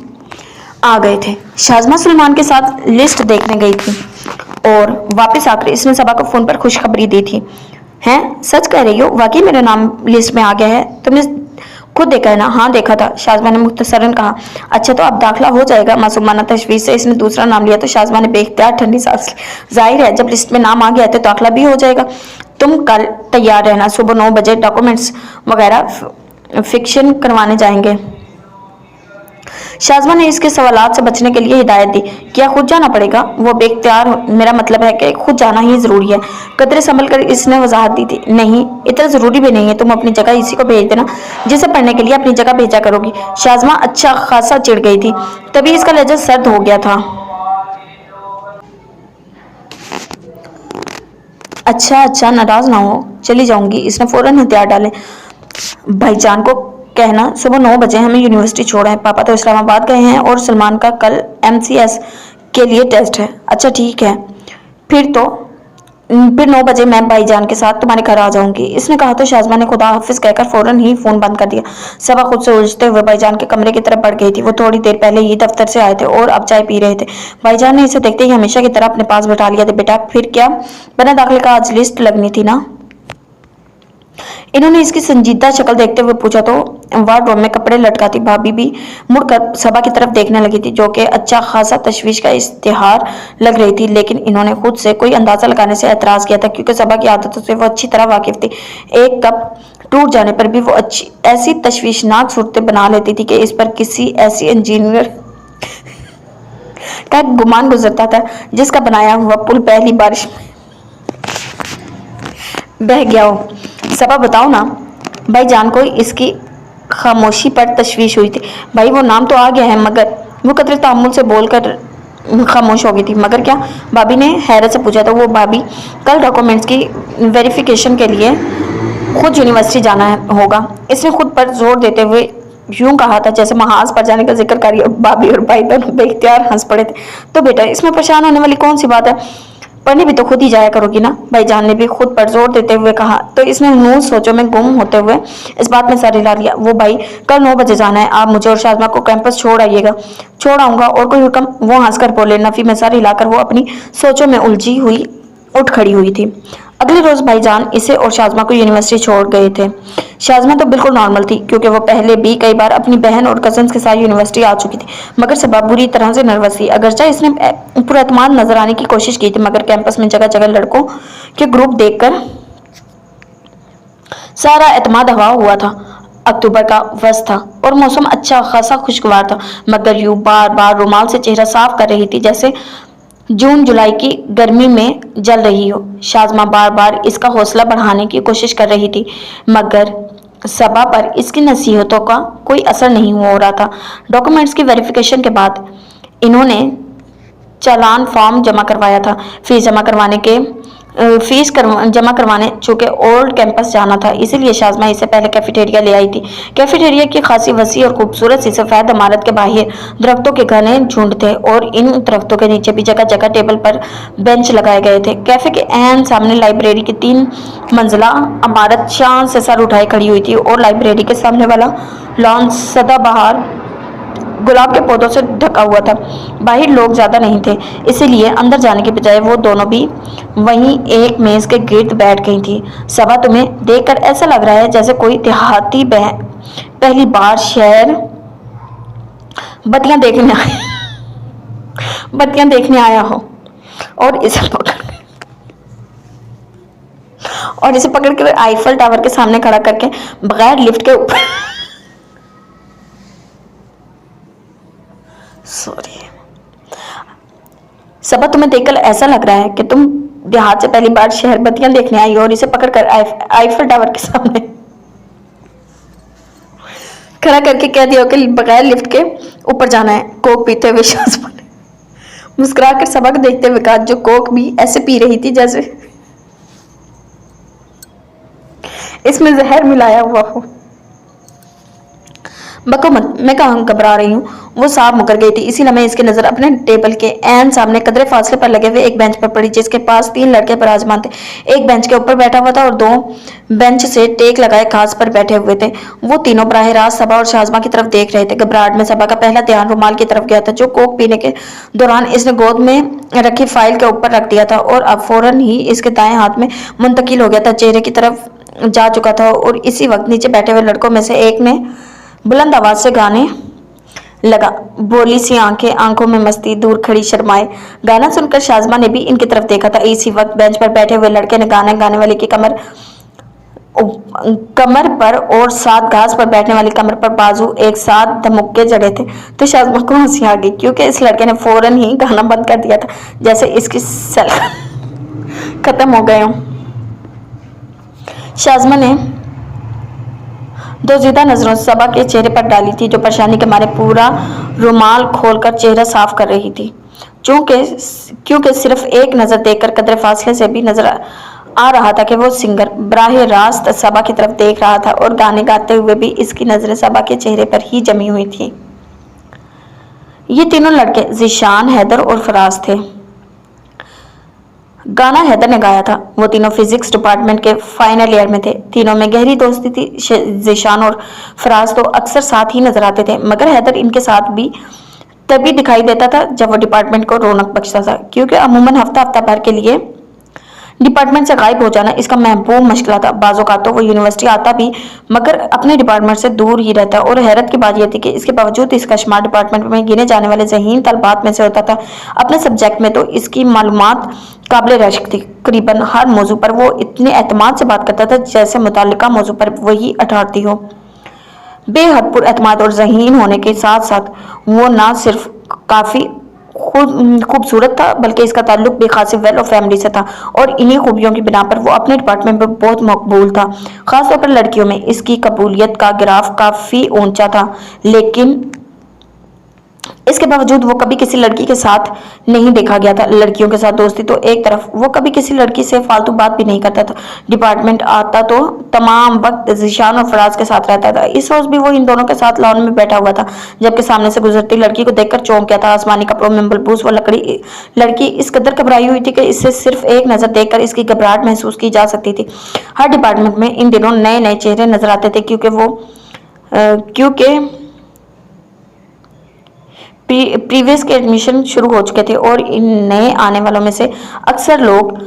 A: आ गए थे। शाजमा सलमान के साथ लिस्ट देखने गई थी और वापस आकर इसने सबा को फोन पर खुशखबरी दी थी। हैं, सच कह रही हो? वाकई मेरा नाम लिस्ट में आ गया है? तुमने खुद देखा है ना? हाँ देखा था, शाजमा ने मुख्तसरन कहा। अच्छा तो अब दाखिला हो जाएगा? मासूमाना तशवीश से इसने दूसरा नाम लिया तो शाजमा ने बेख्तियार ठंडी सांस ली। जाहिर है जब लिस्ट में नाम आ गया तो दाखिला भी हो जाएगा। तुम कल तैयार रहना, सुबह 9 बजे डॉक्यूमेंट्स वगैरह फिक्शन करवाने जाएंगे। शाजमा ने इसके सवालात से बचने के लिए हिदायत दी। क्या खुद जाना पड़ेगा? वो बेख्तियार, मेरा मतलब है कि खुद जाना ही जरूरी है। कदरे संभल कर इसने वजाहत दी थी। नहीं, इतना जरूरी भी नहीं है। तुम अपनी जगह इसी को भेज देना जिसे पढ़ने के लिए अपनी जगह भेजा करोगी। शाजमा अच्छा खासा चिढ़ गई थी, तभी इसका लहजा सर्द हो गया था। अच्छा नाराज ना हो, चली जाऊंगी। इसने फौरन हथियार डाले। भाईजान को कहना सुबह 9 बजे हमें यूनिवर्सिटी छोड़ा है। पापा तो इस्लामाबाद गए हैं और सलमान का कल MCS के लिए टेस्ट है। अच्छा ठीक है, फिर 9 बजे मैं भाईजान के साथ तुम्हारे घर आ जाऊंगी। इसने कहा तो शाजमा ने खुदा हाफिज कहकर फौरन ही फोन बंद कर दिया। सबा खुद से उलझते हुए भाईजान के कमरे की तरफ बढ़ गई थी। वो थोड़ी देर पहले ही दफ्तर से आए थे और अब चाय पी रहे थे। भाईजान ने इसे देखते ही हमेशा की तरह अपने पास बैठा लिया था। बेटा फिर क्या, बिना दाखिले का आज लिस्ट लगनी थी ना? इन्होंने इसकी संजीदा शक्ल देखते हुए पूछा तो वार्डरोब में कपड़े लटकाती भाभी भी मुड़कर सबा की तरफ देखने लगी थी, जो कि अच्छा खासा तशवीश का इश्तिहार लग रही थी। लेकिन इन्होंने खुद से कोई अंदाजा लगाने से एतराज किया था क्योंकि सबा की आदतों से वो अच्छी तरह वाकिफ थी। एक कप टूट जाने पर भी वो ऐसी तशवीशनाक सूरतें बना लेती थी कि इस पर किसी ऐसी इंजीनियर का गुमान गुजरता था जिसका बनाया हुआ पुल पहली बारिश में बह गया हो। सबा बताओ ना। भाईजान को इसकी खामोशी पर तशवीश हुई थी। भाई वो नाम तो आ गया है, मगर वो कदरे तामुल से बोलकर खामोश हो गई थी। मगर क्या? भाभी ने हैरत से पूछा। तो वो भाभी कल डॉक्यूमेंट्स की वेरिफिकेशन के लिए खुद यूनिवर्सिटी जाना होगा। इसने खुद पर जोर देते हुए यूं कहा था जैसे महाज पर जाने का जिक्र करिए। भाभी और भाई दोनों बेख्तियार हंस पड़े थे। तो बेटा इसमें परेशान होने वाली कौन सी बात है? पढ़ने भी तो खुद ही जाया करोगी ना? भाईजान ने भी खुद पर जोर देते हुए कहा। तो इसने नूर सोचों में गुम होते हुए इस बात में सर हिला लिया। वो भाई कल 9 बजे जाना है, आप मुझे और शाजमा को कैंपस छोड़ आइएगा। छोड़ आऊंगा और कोई हुक्म? वो हंसकर बोले। नफी में सर हिलाकर वो अपनी सोचों में उलझी हुई उठ खड़ी हुई थी। अगले रोज भाईजान इसे और शाजमा को यूनिवर्सिटी छोड़ गए थे। शाजमा तो बिल्कुल नॉर्मल थी क्योंकि वो पहले भी कई बार अपनी बहन और कजन्स के साथ यूनिवर्सिटी आ चुकी थी, मगर सबा बुरी तरह से नर्वस थी। अगरचे इसने पुरअतमाद नजर आने की कोशिश की थी, मगर कैंपस में जगह जगह लड़कों के ग्रुप देखकर सारा एतमाद हवा हुआ था। अक्टूबर का वस्त था और मौसम अच्छा खासा खुशगवार था, मगर यूं बार बार रुमाल से चेहरा साफ कर रही थी जैसे जून जुलाई की गर्मी में जल रही हो। शाज़मा बार बार इसका हौसला बढ़ाने की कोशिश कर रही थी, मगर सबा पर इसकी नसीहतों का कोई असर नहीं हो रहा था। डॉक्यूमेंट्स की वेरिफिकेशन के बाद इन्होंने चालान फॉर्म जमा करवाया था। फीस जमा करवाने चूंकि ओल्ड कैंपस जाना था, इसीलिए शाज़मा इससे पहले कैफेटेरिया ले आई थी। कैफेटेरिया की खासी वसी और खूबसूरत सी सफ़ेद इमारत के बाहर दरख्तों के घने झुंड थे और इन दरख्तों के नीचे भी जगह जगह टेबल पर बेंच लगाए गए थे। कैफे के एन सामने लाइब्रेरी की 3 मंजिला इमारत चांद से सर उठाए खड़ी हुई थी और लाइब्रेरी के सामने वाला लॉन सदाबहार गुलाब के पौधों से ढका हुआ था। बाहर लोग ज्यादा नहीं थे, इसीलिए अंदर जाने के बजाय वो दोनों भी वहीं एक मेज के गिर्द बैठ गई थी। सबा, तुम्हें देखकर ऐसा लग रहा है जैसे कोई देहाती पहली बार शहर बत्तियां देखने आया हो और इसे पकड़ कर आईफल टावर के सामने खड़ा करके बगैर लिफ्ट के ऊपर सबा, तुम्हें देखकर ऐसा लग रहा है कि तुम देहात से पहली बार शहर बत्तियां देखने आई हो और इसे पकड़कर आईफल टावर के सामने खड़ा करके कह दिया कि बगैर लिफ्ट के ऊपर जाना है। कोक पीते हुए शाज़मा ने मुस्कुरा कर सबा को देखते हुए कहा, जो कोक भी ऐसे पी रही थी जैसे इसमें जहर मिलाया हुआ हो। बको मत, मैं कहाँ घबरा रही हूँ। वो साफ मुकर गई थी। इसी लम्हे इसकी नजर अपने टेबल के एन सामने कदरे फासले पर लगे हुए एक बेंच पर पड़ी, जिसके पास 3 लड़के विराजमान थे। एक बेंच के ऊपर बैठा हुआ था और 2 बेंच से टेक लगाए घास पर बैठे हुए थे। वो तीनों बराह रास्त सबा और शाज़मा की तरफ देख रहे थे। घबराहट में सबा का पहला ध्यान रुमाल की तरफ गया था, जो कोक पीने के दौरान इसने गोद में रखी फाइल के ऊपर रख दिया था और अब फौरन ही इसके दाएं हाथ में मुंतकिल हो गया था, चेहरे की तरफ जा चुका था। और इसी वक्त नीचे बैठे हुए लड़कों में से एक ने बुलंद आवाज से गाने लगा। बोली सी आंखें, आंखों में मस्ती, दूर खड़ी शर्माए। गाना सुनकर शाज़मा ने भी इनकी तरफ देखा था। इसी वक्त बेंच पर बैठे हुए लड़के ने गाना गाने वाले की कमर पर और साथ घास पर बैठने वाली कमर पर बाजू एक साथ धमुक्के जड़े थे। तो शाज़मा को हंसी आ गई, क्योंकि इस लड़के ने फौरन ही गाना बंद कर दिया था, जैसे इसकी सल खत्म हो गए हों। शाज़मा ने दोजीदा नजरों सबा के चेहरे पर डाली थी, जो परेशानी के मारे पूरा रुमाल खोलकर चेहरा साफ कर रही थी। क्योंकि सिर्फ एक नजर देखकर कदरे फासले से भी नजर आ रहा था कि वो सिंगर बराह रास्त सबा की तरफ देख रहा था और गाने गाते हुए भी इसकी नजरें सबा के चेहरे पर ही जमी हुई थी। ये तीनों लड़के ज़ीशान, हैदर और फराज थे। गाना हैदर ने गाया था। वो तीनों फिजिक्स डिपार्टमेंट के फाइनल ईयर में थे। तीनों में गहरी दोस्ती थी। ज़ीशान और फराज तो अक्सर साथ ही नजर आते थे, मगर हैदर इनके साथ भी तभी दिखाई देता था जब वो डिपार्टमेंट को रौनक बख्शता था, क्योंकि अमूमन हफ्ता भर के लिए डिपार्टमेंट से गायब हो जाना इसका महबूब मशगला था। बाज़ औक़ात तो वो यूनिवर्सिटी आता भी, मगर अपने डिपार्टमेंट से दूर ही रहता। और हैरत की बात यह थी कि इसके बावजूद इसका शुमार डिपार्टमेंट में गिने जाने वाले ज़हीन तलबात में से होता था। अपने सब्जेक्ट में तो इसकी मालूमात काबिल रश्क थी। करीबन हर मौजू पर वो इतने एतमाद से बात करता था जैसे मुतालिका मौजू पर वही अथॉरिटी हो। बेहद पुरएतमाद और ज़हीन होने के साथ साथ वो ना सिर्फ काफ़ी खूबसूरत था, बल्कि इसका ताल्लुक भी खासी वेल ऑफ फैमिली से था, और इन्हीं खूबियों की बिना पर वो अपने डिपार्टमेंट में बहुत मकबूल था। खासतौर पर लड़कियों में इसकी कबूलियत का ग्राफ काफ़ी ऊंचा था। लेकिन इसके बावजूद वो कभी किसी लड़की के साथ नहीं देखा गया था। लड़कियों के साथ दोस्ती तो एक तरफ, वो कभी किसी लड़की से फालतू बात भी नहीं करता था। डिपार्टमेंट आता तो तमाम वक्त ज़ीशान और फराज के साथ रहता था। इस रोज भी वो इन दोनों के साथ लॉन में बैठा हुआ था, जबकि सामने से गुजरती लड़की को देखकर चौंक गया था। आसमानी कपड़ों में मलबूस वो लड़की इस कदर घबराई हुई थी कि इससे सिर्फ एक नजर देखकर इसकी घबराहट महसूस की जा सकती थी। हर डिपार्टमेंट में इन दिनों नए नए चेहरे नजर आते थे, क्योंकि प्रीवियस के एडमिशन शुरू हो चुके थे, और इन नए आने वालों में से अक्सर लोग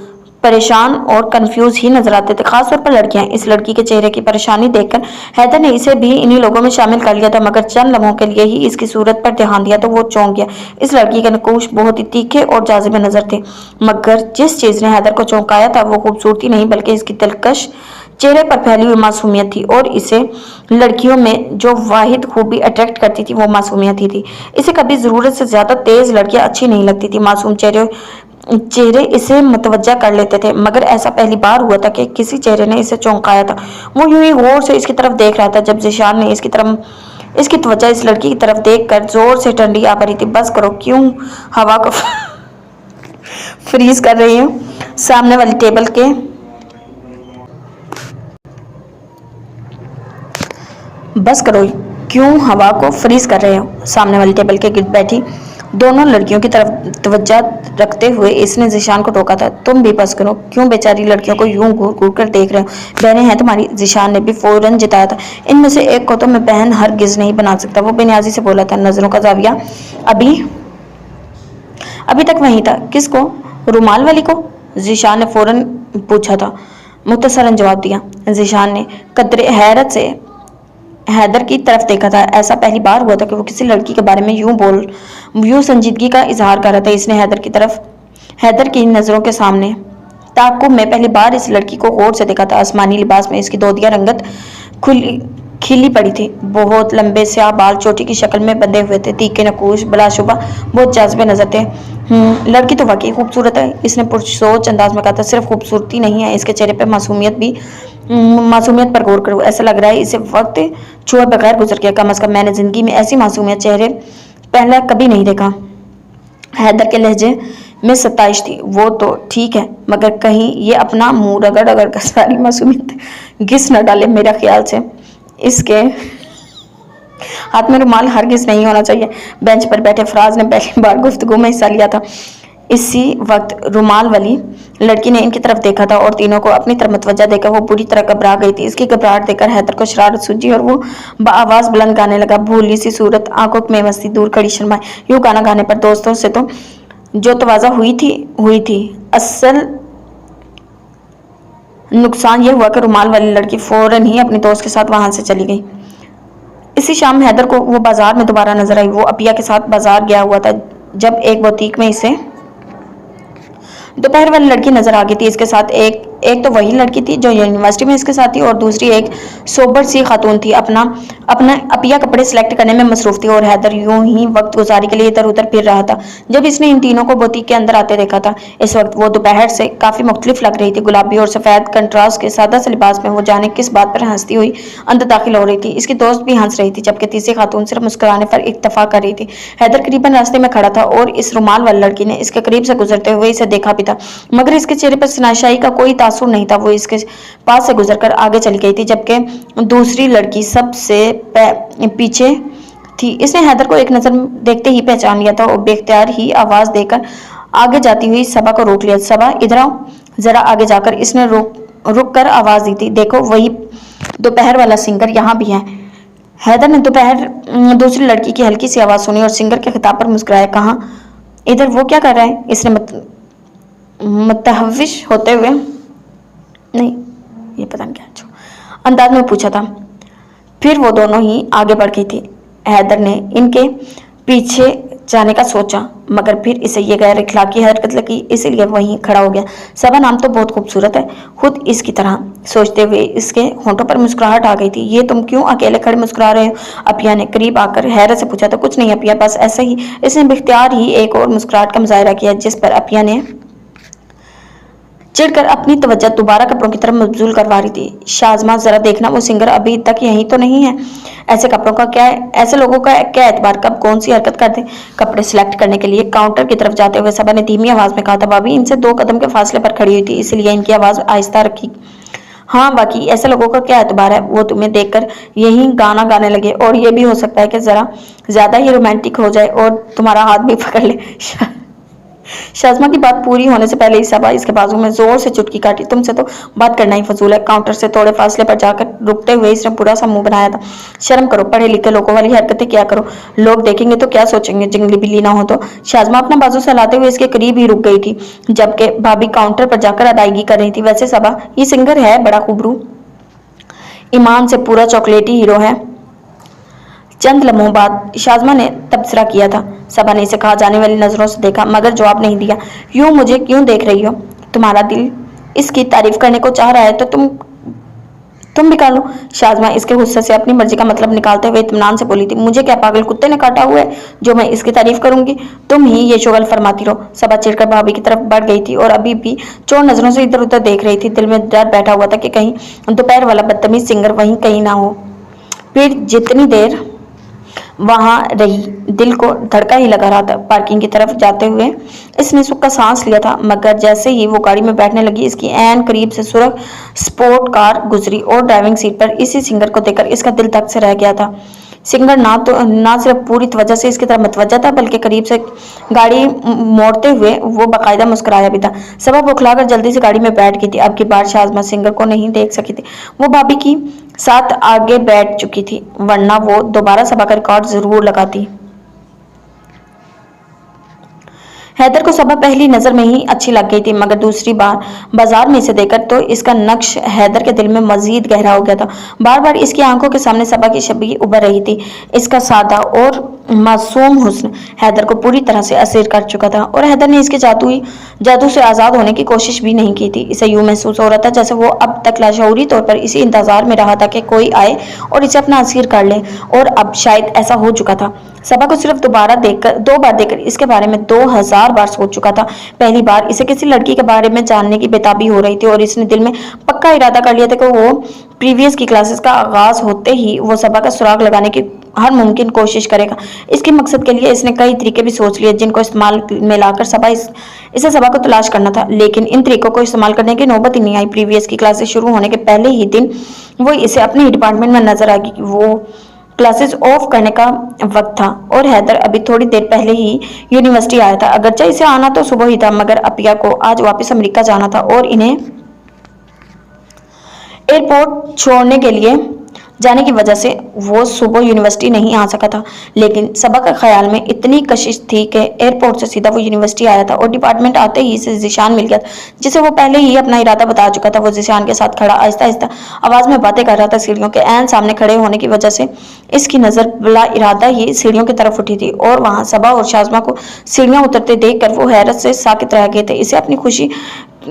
A: परेशान और कंफ्यूज ही नजर आते थे, खासतौर पर लड़कियां। इस लड़की के चेहरे की परेशानी देखकर हैदर ने इसे भी इन्हीं लोगों में शामिल कर लिया था, मगर चंद लम्हों के लिए ही इसकी सूरत पर ध्यान दिया तो वो चौंक गया। इस लड़की के नकूश बहुत ही तीखे और जाज़िब नजर थे, मगर जिस चीज ने हैदर को चौंकाया था वो खूबसूरती नहीं, बल्कि इसकी दिलकश चेहरे पर फैली हुई मासूमियत थी और इसे लड़कियों में जो वाहिद खूबी अट्रैक्ट करती थी वो मासूमियत ही थी। इसे कभी जरूरत से ज्यादा तेज लड़कियां अच्छी नहीं लगती थी। मासूम चेहरे इसे मुतवज्जा कर लेते थे, मगर ऐसा पहली बार हुआ था कि किसी चेहरे ने इसे चौंकाया था। वो यूं ही गौर से इसकी तरफ देख रहा था जब ज़ीशान ने इसकी त्वचा इस लड़की की तरफ देखकर जोर से ठंडी आ पड़ी थी। बस करो, क्यों हवा को फ्रीज कर रही हूँ? सामने वाली टेबल के बस करो, क्यों हवा को फ्रीज कर रहे हो? सामने वाली टेबल के गिर्द बैठी दोनों लड़कियों की तरफ तवज्जो रखते हुए इसने ज़ीशान को टोका था। तुम भी बस करो, क्यों बेचारी लड़कियों को यूं घूर घूर कर देख रहे हो? बहनें हैं तुम्हारी, ज़ीशान ने भी फौरन जताया था। इनमें से एक को तो मैं बहन हरगिज नहीं बना सकता, वो बेनियाजी से बोला था। नजरों का जाविया अभी तक वहीं था। किसको? रुमाल वाली को? ज़ीशान ने फौरन पूछा था। मुख्तसरन जवाब दिया ज़ीशान ने। कदरे हैरत से हैदर की तरफ देखा था। ऐसा पहली बार हुआ था कि वो किसी लड़की के बारे में यूं संजीदगी का इजहार कर रहा था। इसने हैदर की नज़रों के सामने ताक़ुब में पहली बार इस लड़की को गौर से देखा था। आसमानी लिबास में इसकी दोदिया रंगत खिली पड़ी थी। बहुत लंबे स्याह बाल चोटी की शक्ल में बंधे हुए थे। तीखे नकूश बिलाशुबा बहुत जाज़बे नजर थे। लड़की तो वाकई खूबसूरत है, इसने पुरसोच अंदाज में कहा था। सिर्फ खूबसूरती नहीं है, इसके चेहरे पर मासूमियत पर गौर करो। ऐसा लग रहा है इसे वक्त छुए बगैर गुजर गया। कम अज कम मैंने जिंदगी में ऐसी मासूमियत चेहरे पहले कभी नहीं देखा। हैदर के लहजे में सताइश थी। वो तो ठीक है, मगर कहीं ये अपना मुंह रगड़ रगड़ कर सारी मासूमियत घिस न डाले। मेरा ख्याल से इसके हाथ में रुमाल हरगिज नहीं होना चाहिए। बेंच पर बैठे फराज ने पहली बार गुफ्तगू में हिस्सा लिया था। इसी वक्त रुमाल वाली लड़की ने इनकी तरफ देखा था और तीनों को अपनी तरफ मुतवज्जा देकर वो बुरी तरह घबरा गई थी। इसकी घबराहट देखकर हैदर को शरारत सूझी और वो आवाज बुलंद गाने लगा। भूली सी सूरत, आंखों में मस्ती, दूर खड़ी शर्माए। यूं गाना गाने पर दोस्तों से तो जो तवाज़ा हुई थी। असल नुकसान यह हुआ कि रुमाल वाली लड़की फौरन ही अपने दोस्त के साथ वहां से चली गई। इसी शाम हैदर को वो बाजार में दोबारा नजर आई। वो अपिया के साथ बाजार गया हुआ था जब एक बुटीक में इसे दोपहर वाली लड़की नजर आ गई थी। इसके साथ एक तो वही लड़की थी जो यूनिवर्सिटी में इसके साथ थी और दूसरी एक सोबर सी खातून थी। अपना अपिया कपड़े सिलेक्ट करने में मसरूफ थी और हैदर यूं ही वक्त गुजारी के लिए इधर उधर फिर रहा था जब इसने इन तीनों को बुटीक के अंदर आते देखा था। इस वक्त वो दोपहर से काफी मुख्तलिफ लग रही थी। गुलाबी और सफेद कंट्रास्ट के सादा से लिबास में वो जाने किस बात पर हंसती हुई अंदर दाखिल हो रही थी। इसकी दोस्त भी हंस रही थी जबकि तीसरी खातून सिर्फ मुस्कुराने पर इक्तफा कर रही थी। हैदर करीबन रास्ते में खड़ा था और इस रुमाल वाली लड़की ने इसके करीब से गुजरते हुए इसे देखा भी था, मगर इसके चेहरे पर शनाशाई का कोई तासुर नहीं था। वो इसके पास से गुजरकर आगे चली गई थी जबकि दूसरी लड़की सबसे पीछे थी। इसने हैदर को एक नजर देखते ही पहचान लिया था और बेख्तियार ही आवाज देकर आगे जाती हुई सबा को रोक लिया। सबा इधर आओ। जरा आगे जाकर इसने रुक कर आवाज दी थी। देखो, वही दोपहर वाला सिंगर यहाँ भी है। हैदर ने दूसरी लड़की की हल्की सी आवाज सुनी और सिंगर के खिताब पर मुस्कुराया। कहाँ? इधर। वो क्या कर रहा है? इसने मुतहविश होते हुए नहीं, ये पता नहीं क्या अंदाज में पूछा था। फिर वो दोनों ही आगे बढ़ गई थी। हैदर ने इनके पीछे जाने का सोचा, मगर फिर इसे ये गैर इखलाकी हरकत लगी, इसीलिए वहीं खड़ा हो गया। सबा नाम तो बहुत खूबसूरत है, खुद इसकी तरह सोचते हुए इसके होंठों पर मुस्कुराहट आ गई थी। ये तुम क्यों अकेले खड़े मुस्कुरा रहे हो? अपिया ने करीब आकर हैरत से पूछा था। कुछ नहीं अपिया, बस ऐसे ही। इसने बेख्तियार ही एक और मुस्कुराहट का मुजाहरा किया, जिस पर अपिया ने चिढ़कर अपनी तवज्जो दोबारा कपड़ों की तरफ मबजूल करवा रही थी। शाज़मा, जरा देखना, वो सिंगर अभी तक यहीं तो नहीं है। ऐसे लोगों का क्या एतबार, कब कौन सी हरकत कर दे। कपड़े सिलेक्ट करने के लिए काउंटर की तरफ जाते हुए सबा ने धीमी आवाज में कहा था। भाभी इनसे 2 कदम के फासले पर खड़ी हुई थी, इसलिए इनकी आवाज आहिस्ता रखी। हाँ, बाकी ऐसे लोगों का क्या एतबार है, वो तुम्हें देखकर यही गाना गाने लगे, और ये भी हो सकता है कि जरा ज्यादा ही रोमांटिक हो जाए और तुम्हारा हाथ भी पकड़ ले। शाज़मा की बात पूरी होने से पहले ही सबा इसके बाजू में जोर से चुटकी काटी। तुमसे तो बात करना ही फजूल है। काउंटर से थोड़े फासले पर जाकर रुकते हुए इसने पूरा सा मुंह बनाया था। शर्म करो, पढ़े लिखे लोगों वाली हरकतें क्या करो, लोग देखेंगे तो क्या सोचेंगे, जंगली बिल्ली ना हो तो। शाज़मा अपना बाजू से लाते हुए इसके करीब ही रुक गई थी जबकि भाभी काउंटर पर जाकर अदायगी कर रही थी। वैसे सबा, ये सिंगर है बड़ा खूबरू, ईमान से पूरा चॉकलेटी हीरो है। चंद लम्हों बाद शाज़मा ने तबसरा किया था। सबा ने इसे कहा जाने वाली नजरों से देखा, मगर जवाब नहीं दिया। यूं मुझे क्यों देख रही हो? तुम्हारा दिल इसकी तारीफ करने को चाह रहा है तो तुम तुम भी कर लो। शाज़मा इसके गुस्से से अपनी मर्जी का मतलब निकालते हुए इत्मीनान से बोली थी, मुझे क्या पागल कुत्ते ने काटा हुआ है जो मैं इसकी तारीफ करूंगी? तुम ही ये शुगल फरमाती रहो। सबा चिढ़कर भाभी की तरफ बढ़ गई थी और अभी भी चोर नजरों से इधर उधर देख रही थी। दिल में डर बैठा हुआ था कि कहीं दोपहर वाला बदतमीज सिंगर वहीं कहीं ना हो। फिर जितनी देर वहां रही दिल को धड़का ही लगा रहा था। पार्किंग की तरफ जाते हुए इसने सुख का सांस लिया था, मगर जैसे ही वो गाड़ी में बैठने लगी इसकी ऐन करीब से सुरख स्पोर्ट कार गुजरी और ड्राइविंग सीट पर इसी सिंगर को देखकर इसका दिल धक से रह गया था। सिंगर ना सिर्फ पूरी तवज्जो से इसकी तरफ मतवज्जा था, बल्कि करीब से गाड़ी मोड़ते हुए वो बाकायदा मुस्कुराया भी था। सबा बौखलाकर जल्दी से गाड़ी में बैठ गई थी। अब की बार शाज़मा सिंगर को नहीं देख सकी थी। वो भाभी की साथ आगे बैठ चुकी थी, वरना वो दोबारा सबा का रिकॉर्ड जरूर लगाती। हैदर को सबा पहली नजर में ही अच्छी लग गई थी, मगर दूसरी बार बाजार में इसे देखकर तो इसका नक्श हैदर के दिल में मजीद गहरा हो गया था। बार बार इसकी आंखों के सामने सबा की छवि उभर रही थी। इसका सादा और मासूम हुस्न हैदर को पूरी तरह से असीर कर चुका था और हैदर ने इसके जादू से आजाद होने की कोशिश भी नहीं की थी। इसे यूं महसूस हो रहा था जैसे वो अब तक लाशऊरी तौर पर इसी इंतजार में रहा था कि कोई आए और इसे अपना असीर कर ले, और अब शायद ऐसा हो चुका था। सबा को सिर्फ दो बार देखकर इसके बारे में 2000 बार सोच चुका था। पहली बार इसे किसी लड़की के बारे में जानने की बेताबी हो रही थी और इसने दिल में पक्का इरादा कर लिया था कि वो प्रीवियस की क्लासेस का आगाज होते ही वो सबा का सुराग लगाने की हर मुमकिन कोशिश करेगा। इसके मकसद के लिए इसने कई तरीके भी सोच लिए जिनको इस्तेमाल में लाकर इसे सबा को तलाश करना था, लेकिन इन तरीकों को इस्तेमाल करने की नौबत ही नहीं आई। प्रीवियस की क्लासेस शुरू होने के पहले ही दिन वो इसे अपने ही डिपार्टमेंट में नजर आ गई। वो क्लासेस ऑफ करने का वक्त था और हैदर अभी थोड़ी देर पहले ही यूनिवर्सिटी आया था। अगरचे इसे आना तो सुबह ही था, मगर अपिया को आज वापस अमेरिका जाना था और इन्हें एयरपोर्ट छोड़ने के लिए जाने की वजह से वो सुबह यूनिवर्सिटी नहीं आ सका था। लेकिन सबा का ख्याल में इतनी कशिश थी कि एयरपोर्ट से सीधा वो यूनिवर्सिटी आया था और डिपार्टमेंट आते ही इसे जिशान मिल गया था, जिसे वो पहले ही अपना इरादा बता चुका था। वो जिशान के साथ खड़ा आहिस्ता आहिस्ता आवाज में बातें कर रहा था। सीढ़ियों के ऐन सामने खड़े होने की वजह से इसकी नजर बिला इरादा ही सीढ़ियों की तरफ उठी थी और वहां सबा और शाज़मा को सीढ़ियां उतरते देख कर वो हैरत से साकित रह गए थे। इसे अपनी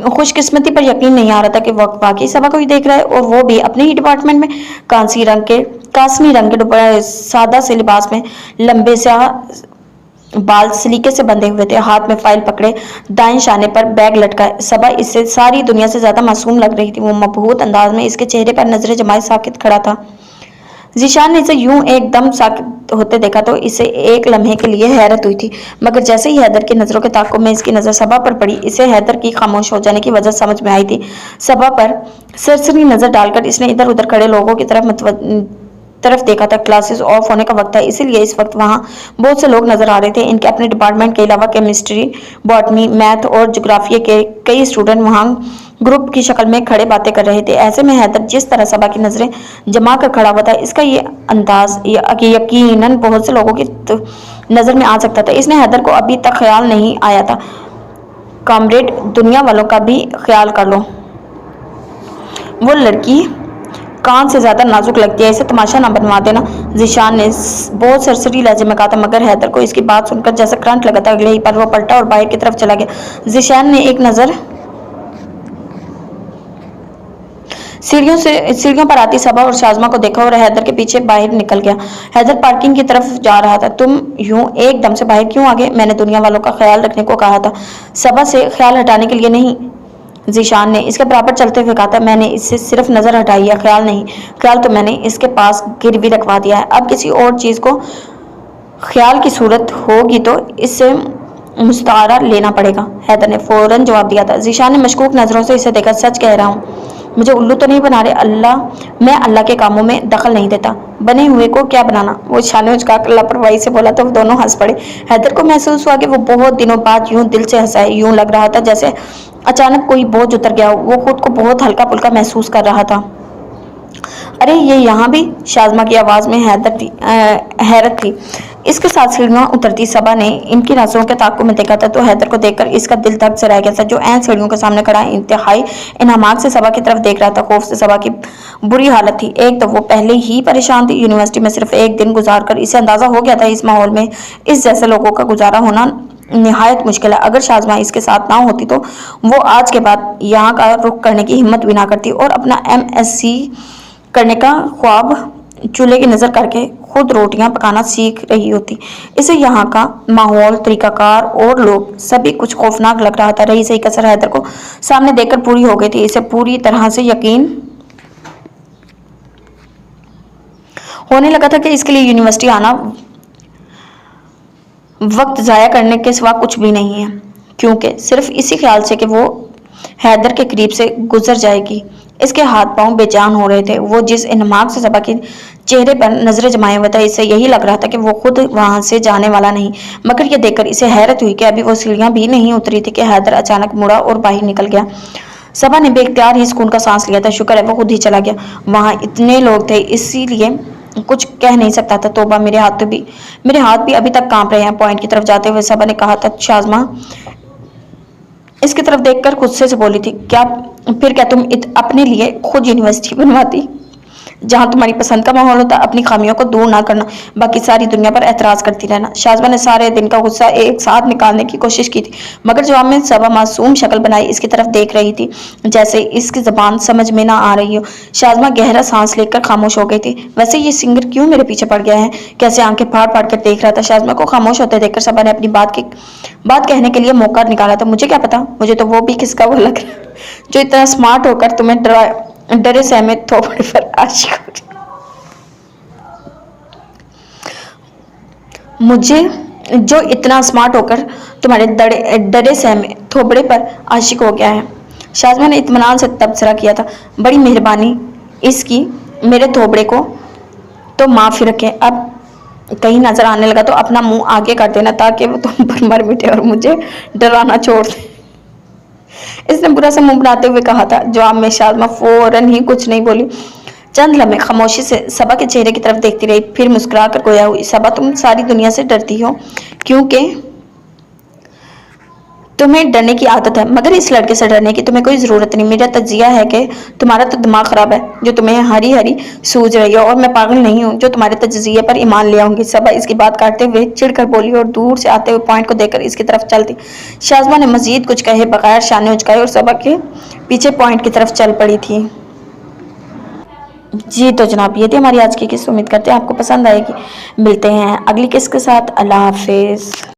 A: खुशकिस्मती पर यकीन नहीं आ रहा था कि वक्त वाकई सबा को ही देख रहा है, और वो भी अपने ही डिपार्टमेंट में। कासमी रंग के सादा से लिबास में लंबे से बाल सलीके से बंधे हुए थे, हाथ में फाइल पकड़े, दाएं शाने पर बैग लटकाए सबा इससे सारी दुनिया से ज्यादा मासूम लग रही थी। वो मबहूत अंदाज में इसके चेहरे पर नजरें जमाए साकित खड़ा था। जीशान ने इसे यूं एकदम साकित होते देखा तो इसे एक लम्हे के लिए हैरत हुई थी, मगर जैसे ही हैदर की नजरों के ताक़ुब में इसकी नजर सबा पर पड़ी, इसे हैदर की खामोश हो जाने की वजह समझ में आई थी। सबा पर सरसरी नजर डालकर इसने इधर उधर खड़े लोगों की तरफ देखा था। क्लासेस ऑफ होने का वक्त था, इसीलिए इस वक्त वहां बहुत से लोग नजर आ रहे थे। इनके अपने डिपार्टमेंट के अलावा केमिस्ट्री, बॉटनी, मैथ और ज्योग्राफी के कई स्टूडेंट वहां ग्रुप की शक्ल में खड़े बातें कर रहे थे। ऐसे में हैदर जिस तरह सबा की नजरें जमा कर खड़ा हुआ था, इसका ये अंदाज यकीनन बहुत से लोगों की नजर में आ सकता था। इसने हैदर को अभी तक ख्याल नहीं आया था। कॉमरेड, दुनिया वालों का भी ख्याल कर लो, वो लड़की कान से ज्यादा नाजुक लगती है, इसे तमाशा ना बनवा देना, जीशान ने बहुत सरसरी लहजे में कहा था। मगर हैदर को इसकी बात सुनकर जैसे करंट लगा था। अगले ही पल वो पलटा और बाहर की तरफ चला गया। जीशान ने एक नजर सीढ़ियों पर आती सबा और शाज़मा को देखा और हैदर के पीछे बाहर निकल गया। हैदर पार्किंग की तरफ जा रहा था। तुम यूं एकदम से बाहर क्यों आ गए? मैंने दुनिया वालों का ख्याल रखने को कहा था, सबा से ख्याल हटाने के लिए नहीं। जीशान ने इसके बराबर चलते हुए कहा था। मैंने इससे सिर्फ नजर हटाई है, ख्याल नहीं। ख्याल तो मैंने इसके पास गिरवी रखवा दिया है। अब किसी और चीज को ख्याल की सूरत होगी तो इससे मुस्तारा लेना पड़ेगा, हैदर ने फौरन जवाब दिया था। जीशान ने मशकूक नजरों से इसे देखा। सच कह रहा हूँ, मुझे उल्लू तो नहीं बना रहे? मैं अल्लाह के कामों में दखल नहीं देता, बने हुए को क्या बनाना? वो शाने उचकाकर लापरवाही से बोला तो दोनों हंस पड़े। हैदर को महसूस हुआ कि वो बहुत दिनों बाद यूं दिल से हंसा है। यूं लग रहा था जैसे अचानक कोई बोझ उतर गया हो। वो खुद को बहुत हल्का पुल्का महसूस कर रहा था। अरे ये यहाँ भी? शाज़मा की आवाज में हैरत थी। इसके साथ सीढ़ियां उतरती सबा ने इनकी नजरों के ताक़ुब में देखा था तो हैदर को देखकर इसका दिल धक से रह गया था। जो ऐन सीढ़ियों के सामने खड़ा इंतहाई इनामाक से सबा की तरफ देख रहा था। खौफ से सबा की बुरी हालत थी। एक तो वो पहले ही परेशान थी। यूनिवर्सिटी में सिर्फ एक दिन गुजार कर इसे अंदाजा हो गया था इस माहौल में इस जैसे लोगों का गुजारा होना निहायत मुश्किल है। अगर शाज़मा इसके साथ ना होती तो वो आज के बाद यहाँ का रुख करने की हिम्मत भी ना करती और अपना MSc करने का ख्वाब चूल्हे की नज़र करके खुद रोटियां पकाना सीख रही होती। इसे यहाँ का माहौल, तरीकाकार और लोग सभी कुछ खौफनाक लग रहा था। रही सही कसर हैदर को सामने देखकर पूरी हो गई थी। इसे पूरी तरह से यकीन होने लगा था कि इसके लिए यूनिवर्सिटी आना वक्त ज़ाया करने के सिवा कुछ भी नहीं है, क्योंकि सिर्फ इसी ख्याल से कि वो हैदर के करीब से गुजर जाएगी इसके हाथ पांव बेजान हो रहे थे। वो जिस इन्माक से सबा के चेहरे पर नजरें जमाए हुए था, इससे यही लग रहा था कि वो खुद वहां से जाने वाला नहीं। मगर ये देखकर इसे हैरत हुई कि अभी वो सीढ़ियां भी नहीं उतरी थी कि हैदर अचानक मुड़ा और बाहर निकल गया। सबा ने बेख्तियार ही सुकून का सांस लिया था। शुक्र है वो खुद ही चला गया। वहां इतने लोग थे इसीलिए कुछ कह नहीं सकता था। तोबा, मेरे हाथ भी अभी तक कांप रहे हैं। पॉइंट की तरफ जाते हुए सबा ने कहा था। शाज़मा इसकी तरफ देखकर गुस्से से बोली थी, क्या तुम अपने लिए खुद यूनिवर्सिटी बनवाती जहां तुम्हारी पसंद का माहौल होता। अपनी खामियों को दूर ना करना, बाकी सारी दुनिया पर एतराज करती रहना। शाज़मा ने सारे दिन का गुस्सा एक साथ निकालने की कोशिश की थी, मगर जवाब में सबा मासूम शक्ल बनाई इसकी तरफ देख रही थी, जैसे इसकी जबान समझ में ना आ रही हो। शाज़मा गहरा सांस लेकर खामोश हो गई थी। वैसे ये सिंगर क्यों मेरे पीछे पड़ गया है? कैसे आंखें फाड़ फाड़ कर देख रहा था। शाज़मा को खामोश होते देखकर सबा ने अपनी बात कहने के लिए मौका निकाला था। मुझे क्या पता, मुझे तो वो भी किसका वो लग रहा है जो इतना स्मार्ट होकर तुम्हें डरे सहमे थोपड़े पर आशिक हो गया। मुझे जो इतना स्मार्ट होकर तुम्हारे डरे सहमे थोपड़े पर आशिक हो गया है। शाज़मा ने इत्मीनान से तबसरा किया था। बड़ी मेहरबानी इसकी, मेरे थोपड़े को तो माफ़ी रखे। अब कहीं नजर आने लगा तो अपना मुंह आगे कर देना ताकि वो तुम पर मर मिटे और मुझे डराना छोड़ दे, इसने बुरा सा मुंह बनाते हुए कहा था। जवाब में शाज़मा फौरन ही कुछ नहीं बोली। चंद लम्हे खामोशी से सबा के चेहरे की तरफ देखती रही, फिर मुस्कुरा कर गोया हुई, सबा तुम सारी दुनिया से डरती हो क्योंकि तुम्हें डरने की आदत है, मगर इस लड़के से डरने की तुम्हें कोई ज़रूरत नहीं। मेरा तज्जिया है कि तुम्हारा तो दिमाग ख़राब है जो तुम्हें हरी हरी सूझ रही है, और मैं पागल नहीं हूँ जो तुम्हारे तज्जिए पर ईमान ले आऊँगी। सबा इसकी बात काटते हुए चिढ़कर बोली और दूर से आते हुए पॉइंट को देखकर इसकी तरफ चलती। शाज़मा ने मजीद कुछ कहे बगैर शाने उचकाए और सबा के पीछे पॉइंट की तरफ चल पड़ी थी। जी तो जनाब, ये थी हमारी आज की किस्त। उम्मीद करते हैं आपको पसंद आएगी। मिलते हैं अगली किस्त के साथ। अल्लाह हाफिज़।